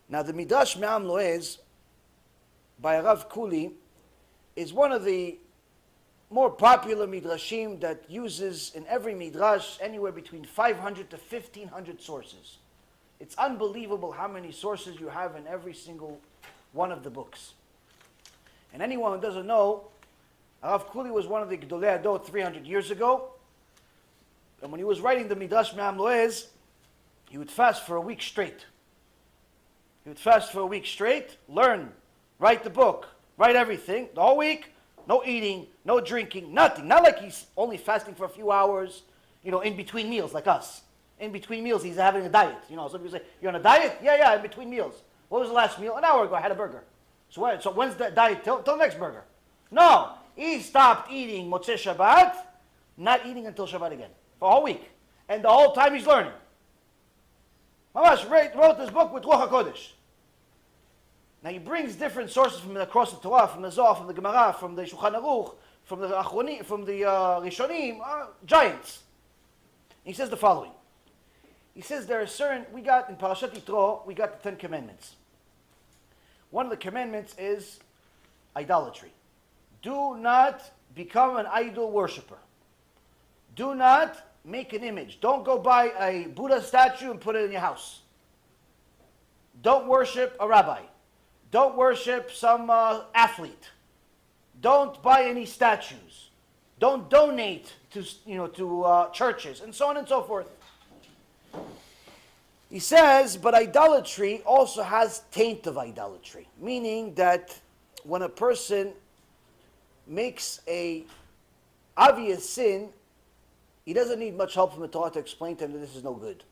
Now the Midrash Me'am Loez by Rav Kuli is one of the more popular midrashim that uses in every midrash anywhere between 500 to 1,500 sources. It's unbelievable how many sources you have in every single one of the books. And anyone who doesn't know, Rav Kuli was one of the Gdolei Adot 300 years ago. And when he was writing the Midrash Me'am Loez, he would fast for a week straight. He would fast for a week straight, learn, write the book, write everything, the whole week. No eating, no drinking, nothing. Not like he's only fasting for a few hours, in between meals like us. In between meals, he's having a diet. Some people say, you're on a diet? Yeah, in between meals. What was the last meal? An hour ago, I had a burger. So when's the diet? Till next burger. No, he stopped eating Motzei Shabbat, not eating until Shabbat again, for a whole week. And the whole time he's learning. Mamash wrote this book with Ruach HaKodesh. Now he brings different sources from across the Torah, from the Zohar, from the Gemara, from the Shulchan Aruch, from the Achronim, from the Rishonim, giants. He says the following. He says there are certain, we got in Parashat Yitro, we got the 10 Commandments. One of the commandments is idolatry. Do not become an idol worshiper. Do not make an image. Don't go buy a Buddha statue and put it in your house. Don't worship a rabbi. Don't worship some athlete. Don't buy any statues. Don't donate to churches, and so on and so forth. He says, but idolatry also has taint of idolatry, meaning that when a person makes a obvious sin, he doesn't need much help from the Torah to explain to him that this is no good.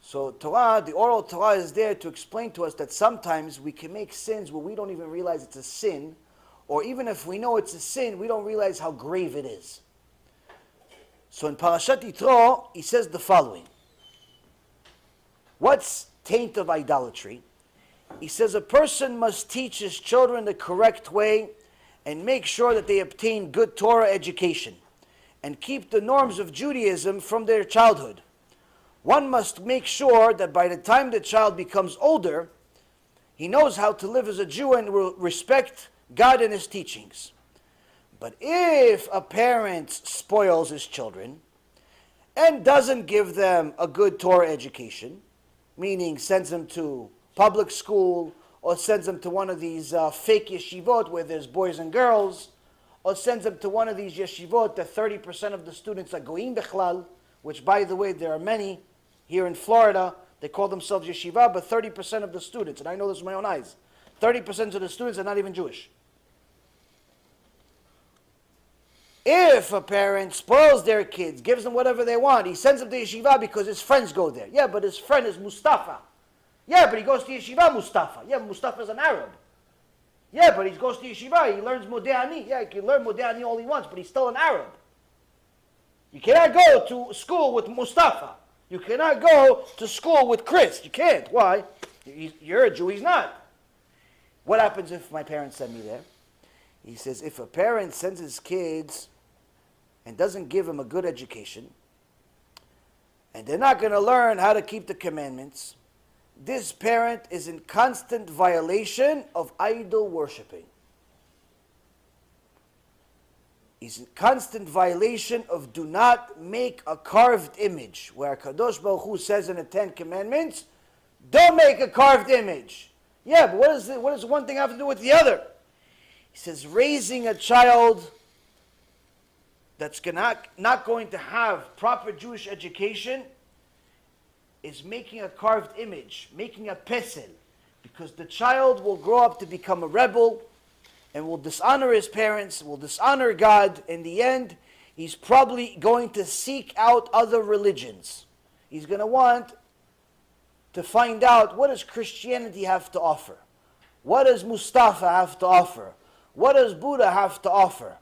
So Torah, the oral Torah is there to explain to us that sometimes we can make sins where we don't even realize it's a sin, or even if we know it's a sin, we don't realize how grave it is. So in Parashat Yitro, he says the following. What's taint of idolatry? He says a person must teach his children the correct way and make sure that they obtain good Torah education and keep the norms of Judaism from their childhood. One must make sure that by the time the child becomes older, he knows how to live as a Jew and will respect God and His teachings. But if a parent spoils his children and doesn't give them a good Torah education, meaning sends them to public school or sends them to one of these fake yeshivot where there's boys and girls, or sends them to one of these yeshivot that 30% of the students are goyim bechlal, which by the way there are many here in Florida, they call themselves yeshiva, but 30% of the students, and I know this with my own eyes, 30% of the students are not even Jewish. If a parent spoils their kids, gives them whatever they want, he sends them to yeshiva because his friends go there. Yeah, but his friend is Mustafa. Yeah, but he goes to yeshiva Mustafa. Yeah, Mustafa is an Arab. Yeah, but he goes to yeshiva, he learns Modeh. Yeah, he can learn Modeh all he wants, but he's still an Arab. You cannot go to school with Mustafa. You cannot go to school with Chris. You can't. Why? You're a Jew, he's not. What happens if my parents send me there? He says, if a parent sends his kids and doesn't give them a good education, and they're not going to learn how to keep the commandments, this parent is in constant violation of idol worshiping. He's in constant violation of do not make a carved image, where Kadosh Baruch Hu says in the 10 Commandments, don't make a carved image. Yeah, but what does one thing have to do with the other? He says raising a child that's not going to have proper Jewish education is making a carved image, making a pesel, because the child will grow up to become a rebel and will dishonor his parents, will dishonor God. In the end, he's probably going to seek out other religions. He's going to want to find out, what does Christianity have to offer? What does Mustafa have to offer? What does Buddha have to offer?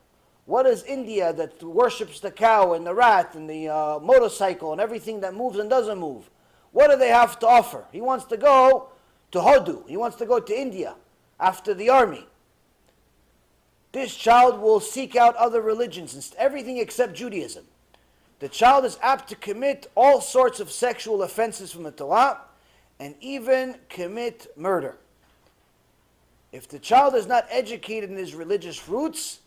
What does India that worships the cow and the rat and the motorcycle and everything that moves and doesn't move? What do they have to offer? He wants to go to Hodu. He wants to go to India after the army. This child will seek out other religions, everything except Judaism. The child is apt to commit all sorts of sexual offenses from the Torah, and even commit murder. If the child is not educated in his religious roots,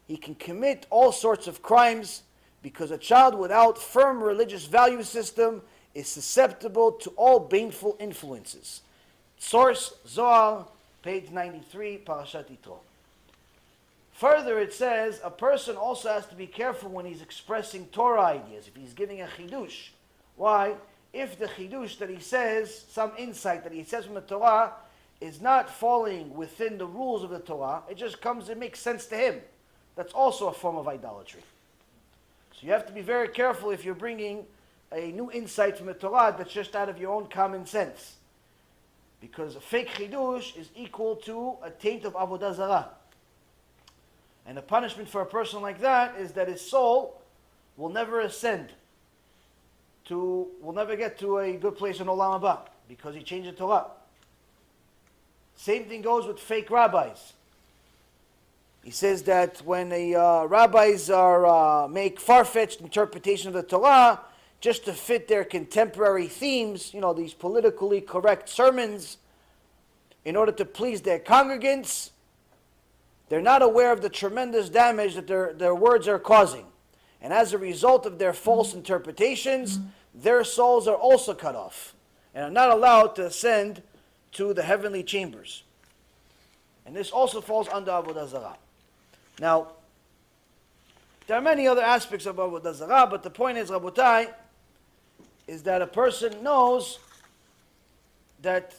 he can commit all sorts of crimes, because a child without firm religious value system is susceptible to all baneful influences. Source, Zohar, page 93, Parashat Yitro. Further, it says, a person also has to be careful when he's expressing Torah ideas, if he's giving a chidush. Why? If the chidush that he says, some insight that he says from the Torah, is not falling within the rules of the Torah, it just comes, it makes sense to him. That's also a form of idolatry. So you have to be very careful if you're bringing a new insight from the Torah that's just out of your own common sense. Because a fake chidush is equal to a taint of avodah zarah. And the punishment for a person like that is that his soul will never ascend will never get to a good place in Olam Haba, because he changed the Torah. Same thing goes with fake rabbis. He says that when rabbis make far-fetched interpretation of the Torah, just to fit their contemporary themes, these politically correct sermons, in order to please their congregants, they're not aware of the tremendous damage that their words are causing. And as a result of their false interpretations, their souls are also cut off and are not allowed to ascend to the heavenly chambers. And this also falls under avodah zarah. Now, there are many other aspects of avodah zarah, but the point is, Rabotai, is that a person knows that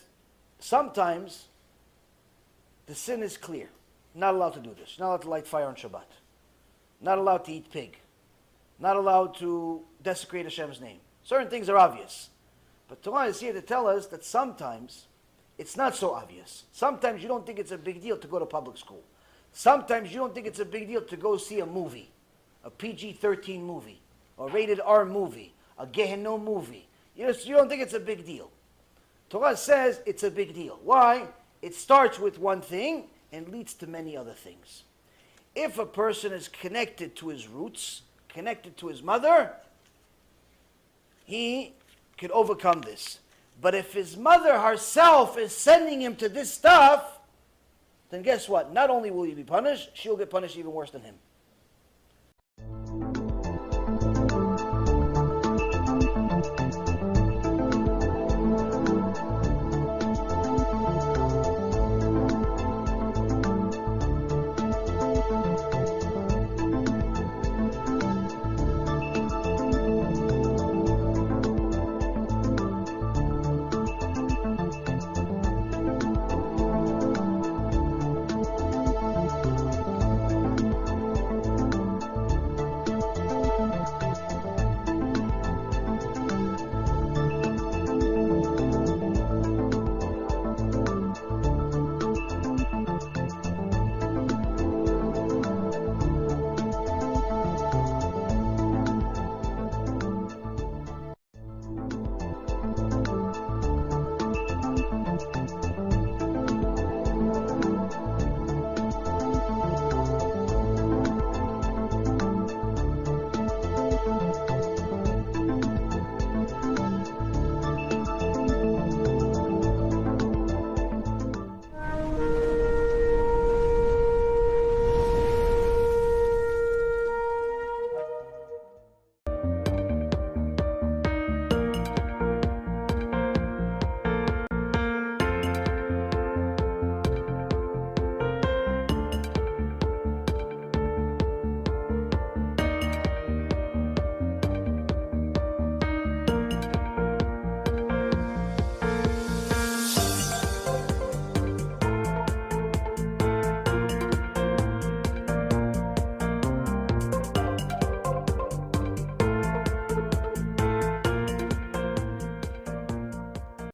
sometimes the sin is clear. Not allowed to do this. Not allowed to light fire on Shabbat. Not allowed to eat pig. Not allowed to desecrate Hashem's name. Certain things are obvious. But Torah is here to tell us that sometimes it's not so obvious. Sometimes you don't think it's a big deal to go to public school. Sometimes you don't think it's a big deal to go see a movie, a PG-13 movie, a rated R movie, a Gehenom movie. You don't think it's a big deal. Torah says it's a big deal. Why? It starts with one thing and leads to many other things. If a person is connected to his roots, connected to his mother, he could overcome this. But if his mother herself is sending him to this stuff, then guess what? Not only will he be punished, she'll get punished even worse than him.